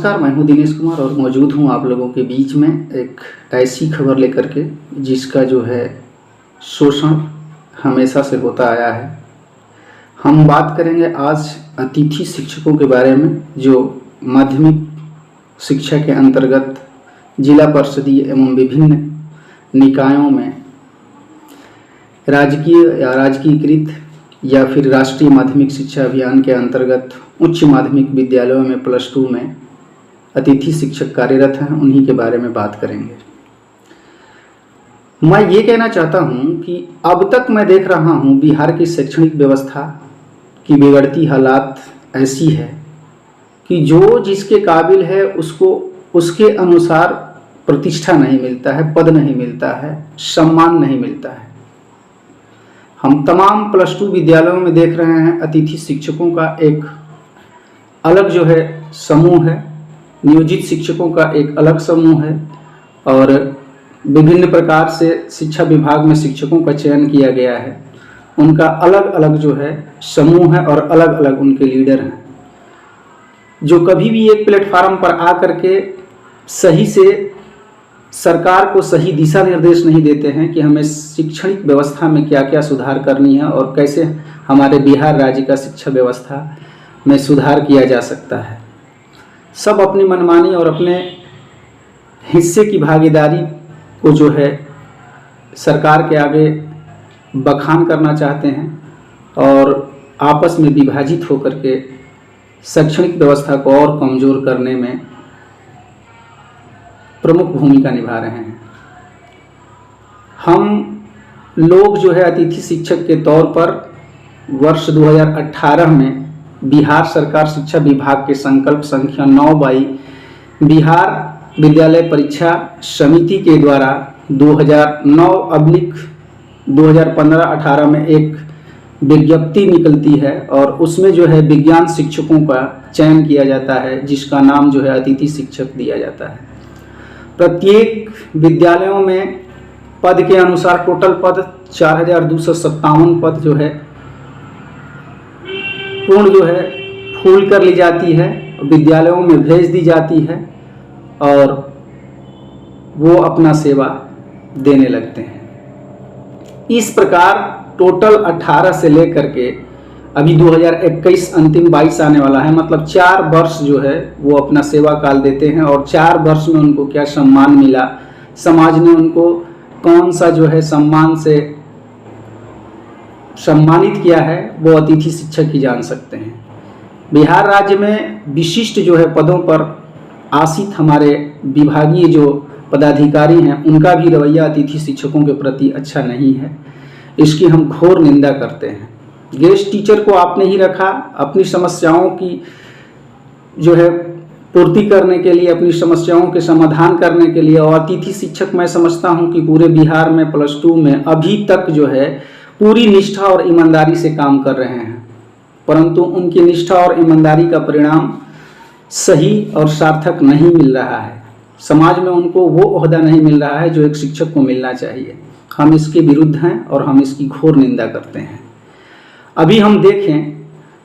नमस्कार, मैं हूं दिनेश कुमार और मौजूद हूं आप लोगों के बीच में एक ऐसी खबर लेकर के जिसका जो है शोषण हमेशा से होता आया है। हम बात करेंगे आज अतिथि शिक्षकों के बारे में, जो माध्यमिक शिक्षा के अंतर्गत जिला परिषदीय एवं विभिन्न निकायों में राजकीय या राजकीयकृत या फिर राष्ट्रीय माध्यमिक शिक्षा अभियान के अंतर्गत उच्च माध्यमिक विद्यालयों में +2 में अतिथि शिक्षक कार्यरत हैं। उन्हीं के बारे में बात करेंगे। मैं ये कहना चाहता हूँ कि अब तक मैं देख रहा हूँ बिहार की शैक्षणिक व्यवस्था की बिगड़ती हालात ऐसी है कि जो जिसके काबिल है उसको उसके अनुसार प्रतिष्ठा नहीं मिलता है, पद नहीं मिलता है, सम्मान नहीं मिलता है। हम तमाम +2 विद्यालयों में देख रहे हैं अतिथि शिक्षकों का एक अलग जो है समूह है, नियोजित शिक्षकों का एक अलग समूह है और विभिन्न प्रकार से शिक्षा विभाग में शिक्षकों का चयन किया गया है। उनका अलग अलग जो है समूह है और अलग अलग उनके लीडर हैं, जो कभी भी एक प्लेटफार्म पर आकर के सही से सरकार को सही दिशा निर्देश नहीं देते हैं कि हमें शैक्षणिक व्यवस्था में क्या क्या सुधार करनी है और कैसे हमारे बिहार राज्य का शिक्षा व्यवस्था में सुधार किया जा सकता है। सब अपनी मनमानी और अपने हिस्से की भागीदारी को जो है सरकार के आगे बखान करना चाहते हैं और आपस में विभाजित होकर के शैक्षणिक व्यवस्था को और कमज़ोर करने में प्रमुख भूमिका निभा रहे हैं। हम लोग जो है अतिथि शिक्षक के तौर पर वर्ष 2018 में बिहार सरकार शिक्षा विभाग के संकल्प संख्या 9/22 बिहार विद्यालय परीक्षा समिति के द्वारा 2009/2015-18 में एक विज्ञप्ति निकलती है और उसमें जो है विज्ञान शिक्षकों का चयन किया जाता है, जिसका नाम जो है अतिथि शिक्षक दिया जाता है। प्रत्येक विद्यालयों में पद के अनुसार टोटल पद 4257 पद जो है पूर्ण जो है फूल कर ली जाती है, विद्यालयों में भेज दी जाती है और वो अपना सेवा देने लगते हैं। इस प्रकार टोटल 18 से लेकर के अभी 2021 अंतिम 22 आने वाला है, मतलब 4 वर्ष जो है वो अपना सेवा काल देते हैं और 4 वर्ष में उनको क्या सम्मान मिला, समाज ने उनको कौन सा जो है सम्मान से सम्मानित किया है, वो अतिथि शिक्षक ही जान सकते हैं। बिहार राज्य में विशिष्ट जो है पदों पर आसीत हमारे विभागीय जो पदाधिकारी हैं, उनका भी रवैया अतिथि शिक्षकों के प्रति अच्छा नहीं है। इसकी हम घोर निंदा करते हैं। गेस्ट टीचर को आपने ही रखा अपनी समस्याओं की जो है पूर्ति करने के लिए, अपनी समस्याओं के समाधान करने के लिए, और अतिथि शिक्षक मैं समझता हूं कि पूरे बिहार में +2 में अभी तक जो है पूरी निष्ठा और ईमानदारी से काम कर रहे हैं, परंतु उनकी निष्ठा और ईमानदारी का परिणाम सही और सार्थक नहीं मिल रहा है। समाज में उनको वो ओहदा नहीं मिल रहा है जो एक शिक्षक को मिलना चाहिए। हम इसके विरुद्ध हैं और हम इसकी घोर निंदा करते हैं। अभी हम देखें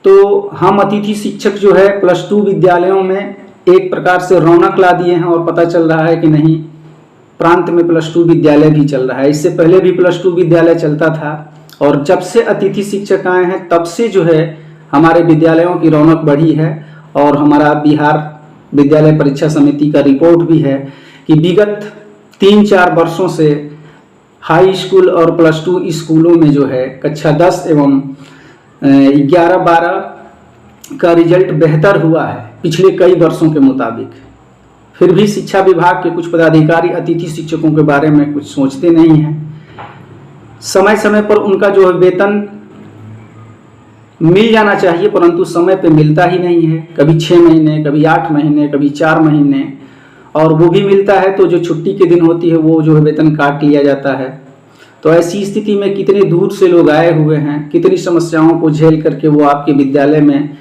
तो हम अतिथि शिक्षक जो है +2 विद्यालयों में एक प्रकार से रौनक ला दिए हैं और पता चल रहा है कि नहीं, प्रांत में +2 विद्यालय भी चल रहा है। इससे पहले भी +2 विद्यालय चलता था और जब से अतिथि शिक्षक आए हैं तब से जो है हमारे विद्यालयों की रौनक बढ़ी है। और हमारा बिहार विद्यालय परीक्षा समिति का रिपोर्ट भी है कि विगत 3-4 वर्षों से हाई स्कूल और +2 स्कूलों में जो है कक्षा 10 एवं 11-12 का रिजल्ट बेहतर हुआ है पिछले कई वर्षों के मुताबिक। फिर भी शिक्षा विभाग के कुछ पदाधिकारी अतिथि शिक्षकों के बारे में कुछ सोचते नहीं हैं। समय समय पर उनका जो है वेतन मिल जाना चाहिए, परंतु समय पे मिलता ही नहीं है। कभी 6 महीने, कभी 8 महीने, कभी 4 महीने, और वो भी मिलता है तो जो छुट्टी के दिन होती है वो जो है वेतन काट लिया जाता है। तो ऐसी स्थिति में कितने दूर से लोग आए हुए हैं, कितनी समस्याओं को झेल करके वो आपके विद्यालय में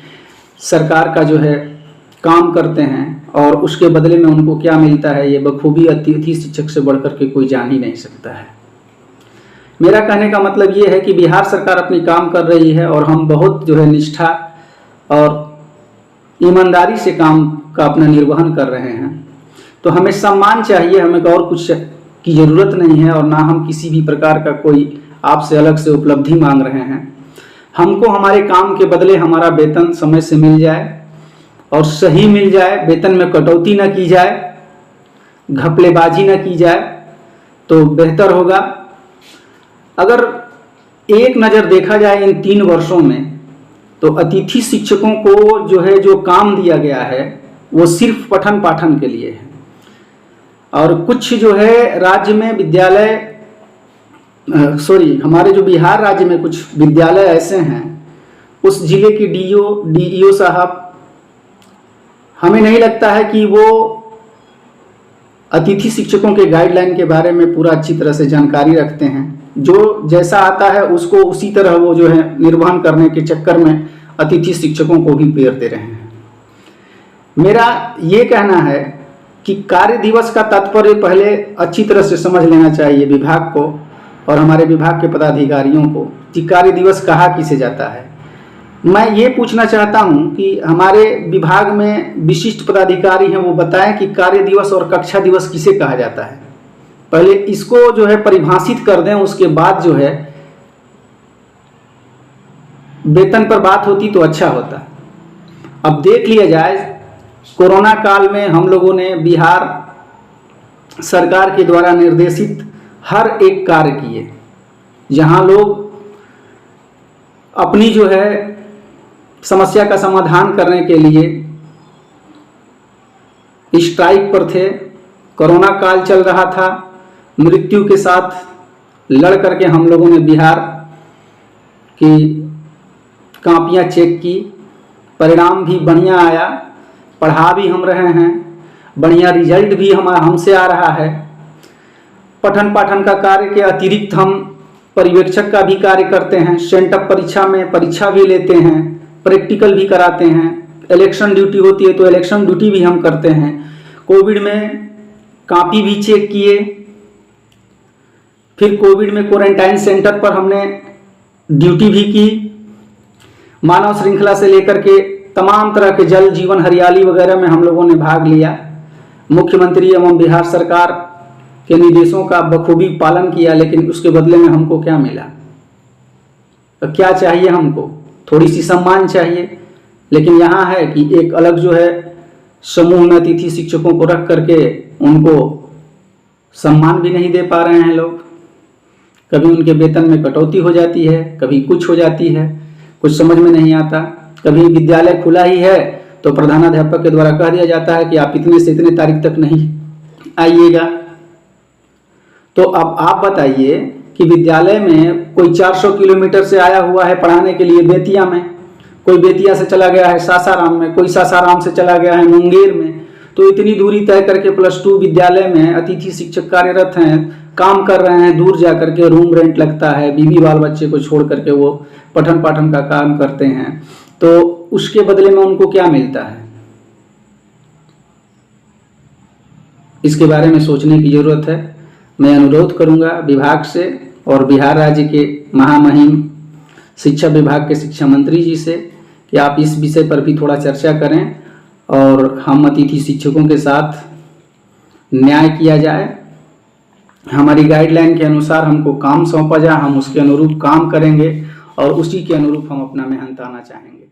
सरकार का जो है काम करते हैं और उसके बदले में उनको क्या मिलता है, ये बखूबी अतिथि शिक्षक से बढ़कर के कोई जान ही नहीं सकता है। मेरा कहने का मतलब ये है कि बिहार सरकार अपनी काम कर रही है और हम बहुत जो है निष्ठा और ईमानदारी से काम का अपना निर्वहन कर रहे हैं। तो हमें सम्मान चाहिए, हमें और कुछ की ज़रूरत नहीं है और ना हम किसी भी प्रकार का कोई आपसे अलग से उपलब्धि मांग रहे हैं। हमको हमारे काम के बदले हमारा वेतन समय से मिल जाए और सही मिल जाए, वेतन में कटौती न की जाए, घपलेबाजी न की जाए तो बेहतर होगा। अगर एक नज़र देखा जाए इन 3 वर्षों में तो अतिथि शिक्षकों को जो काम दिया गया है वो सिर्फ पठन पाठन के लिए है। और कुछ राज्य में विद्यालय हमारे जो बिहार राज्य में कुछ विद्यालय ऐसे हैं, उस जिले के डीईओ साहब, हमें नहीं लगता है कि वो अतिथि शिक्षकों के गाइडलाइन के बारे में पूरा अच्छी तरह से जानकारी रखते हैं। जो जैसा आता है उसको उसी तरह वो निर्वहन करने के चक्कर में अतिथि शिक्षकों को भी पेर दे रहे हैं। मेरा ये कहना है कि कार्य दिवस का तात्पर्य पहले अच्छी तरह से समझ लेना चाहिए विभाग को और हमारे विभाग के पदाधिकारियों को कि कार्य दिवस कहा किसे जाता है। मैं ये पूछना चाहता हूँ कि हमारे विभाग में विशिष्ट पदाधिकारी हैं, वो बताएं कि कार्य दिवस और कक्षा दिवस किसे कहा जाता है। पहले इसको परिभाषित कर दें, उसके बाद वेतन पर बात होती तो अच्छा होता। अब देख लिया जाए, कोरोना काल में हम लोगों ने बिहार सरकार के द्वारा निर्देशित हर एक कार्य किए, जहां लोग अपनी समस्या का समाधान करने के लिए स्ट्राइक पर थे। कोरोना काल चल रहा था, मृत्यु के साथ लड़ करके हम लोगों ने बिहार की कापियां चेक की, परिणाम भी बढ़िया आया, पढ़ा भी हम रहे हैं, बढ़िया रिजल्ट भी हमसे आ रहा है। पठन पाठन का कार्य के अतिरिक्त हम पर्यवेक्षक का भी कार्य करते हैं, सेंटअप परीक्षा में परीक्षा भी लेते हैं, प्रैक्टिकल भी कराते हैं, इलेक्शन ड्यूटी होती है तो इलेक्शन ड्यूटी भी हम करते हैं। कोविड में कापी भी चेक किए, फिर कोविड में क्वारंटाइन सेंटर पर हमने ड्यूटी भी की। मानव श्रृंखला से लेकर के तमाम तरह के जल जीवन हरियाली वगैरह में हम लोगों ने भाग लिया। मुख्यमंत्री एवं बिहार सरकार के निर्देशों का बखूबी पालन किया, लेकिन उसके बदले में हमको क्या मिला? तो क्या चाहिए हमको? थोड़ी सी सम्मान चाहिए। लेकिन यहाँ है कि एक अलग समूह में अतिथि शिक्षकों को रख करके उनको सम्मान भी नहीं दे पा रहे हैं लोग। कभी उनके वेतन में कटौती हो जाती है, कभी कुछ हो जाती है, कुछ समझ में नहीं आता। कभी विद्यालय खुला ही है तो प्रधानाध्यापक के द्वारा कह दिया जाता है कि आप इतने से इतने तारीख तक नहीं आइएगा। तो अब आप बताइए कि विद्यालय में कोई 400 किलोमीटर से आया हुआ है पढ़ाने के लिए बेतिया में, कोई बेतिया से चला गया है सासाराम में, कोई सासाराम से चला गया है मुंगेर में, तो इतनी दूरी तय करके +2 विद्यालय में अतिथि शिक्षक कार्यरत हैं, काम कर रहे हैं, दूर जा करके रूम रेंट लगता है, बीवी बाल बच्चे को छोड़ करके वो पठन पाठन का काम करते हैं, तो उसके बदले में उनको क्या मिलता है? इसके बारे में सोचने की जरूरत है। मैं अनुरोध करूंगा विभाग से और बिहार राज्य के महामहिम शिक्षा विभाग के शिक्षा मंत्री जी से कि आप इस विषय पर भी थोड़ा चर्चा करें और हम अतिथि शिक्षकों के साथ न्याय किया जाए। हमारी गाइडलाइन के अनुसार हमको काम सौंपा जाए, हम उसके अनुरूप काम करेंगे और उसी के अनुरूप हम अपना मेहनताना चाहेंगे।